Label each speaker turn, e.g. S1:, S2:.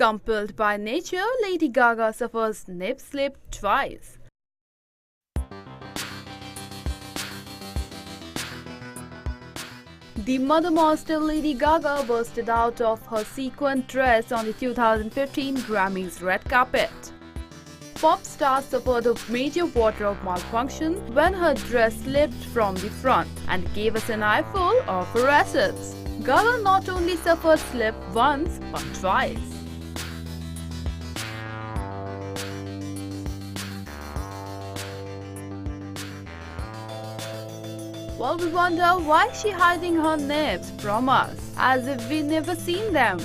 S1: Compelled by nature, Lady Gaga suffers nip slip twice. The mother monster Lady Gaga bursted out of her sequin dress on the 2015 Grammys red carpet. Pop star suffered a major wardrobe malfunction when her dress slipped from the front and gave us an eyeful of her assets. Gaga not only suffered slip once but twice. Well, we wonder why she hiding her nips from us as if we never seen them.